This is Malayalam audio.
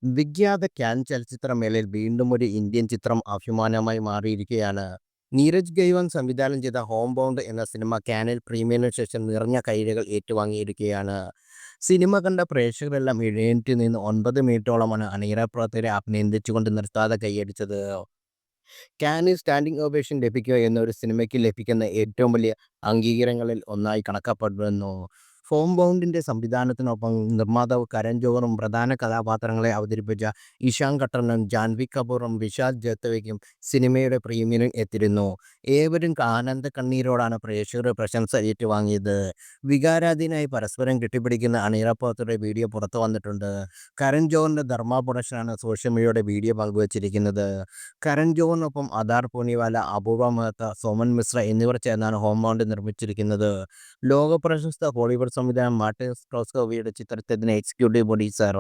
വിഖ്യാത കാൻ ചലച്ചിത്രമേളയിൽ വീണ്ടും ഒരു ഇന്ത്യൻ ചിത്രം അഭിമാനമായി മാറിയിരിക്കുകയാണ്. നീരജ് ഗൈവാൻ സംവിധാനം ചെയ്ത ഹോം ബൗണ്ട് എന്ന സിനിമ കാനിൽ പ്രീമിയറിന് ശേഷം നിറഞ്ഞ കയ്യടികൾ ഏറ്റുവാങ്ങിയിരിക്കുകയാണ്. സിനിമ കണ്ട പ്രേക്ഷകരെല്ലാം എഴുന്നേറ്റ് നിന്ന് 9 മിനിറ്റോളമാണ് അണിയറ പ്രവർത്തകരെ അഭിനന്ദിച്ചുകൊണ്ട് നിർത്താതെ കൈയടിച്ചത്. കാനിൽ സ്റ്റാൻഡിംഗ് ഓവേഷൻ ലഭിക്കുക എന്ന ഒരു സിനിമയ്ക്ക് ലഭിക്കുന്ന ഏറ്റവും വലിയ അംഗീകാരങ്ങളിൽ ഒന്നായി കണക്കാക്കപ്പെടുന്നു. ഹോം ബൗണ്ടിന്റെ സംവിധാനത്തിനൊപ്പം നിർമ്മാതാവ് കരൺ ജോഹറും പ്രധാന കഥാപാത്രങ്ങളെ അവതരിപ്പിച്ച ഇഷാൻ ഖട്ടറിനും ജാൻവി കപൂറും വിശാൽ ജോത്തവയ്ക്കും സിനിമയുടെ പ്രീമിയറിൽ എത്തിയിരുന്നു. ഏവരും ആനന്ദ കണ്ണീരോടാണ് പ്രേക്ഷകരുടെ പ്രശംസ ഏറ്റുവാങ്ങിയത്. വികാരാധീനായി പരസ്പരം കെട്ടിപ്പിടിക്കുന്ന അണിയറ പ്രവർത്തകരുടെ വീഡിയോ പുറത്തു വന്നിട്ടുണ്ട്. കരൺ ജോഹറിന്റെ ധർമ്മ പ്രൊഡക്ഷനാണ് സോഷ്യൽ മീഡിയയുടെ വീഡിയോ പങ്കുവച്ചിരിക്കുന്നത്. കരൺ ജോഹറിനൊപ്പം അദാർ പൂനിവാല, അപൂർവ മെഹ്ത്ത, സോമൻ മിശ്ര എന്നിവർ ചേർന്നാണ് ഹോം ബൗണ്ട് നിർമ്മിച്ചിരിക്കുന്നത്. ലോക പ്രശസ്ത ഹോളിവുഡ് സംവിധായകൻ മാർട്ടിൻ സ്കോർസെസിയുടെ ചിത്രത്തിന് എക്സിക്യൂട്ടീവ് പ്രൊഡ്യൂസർ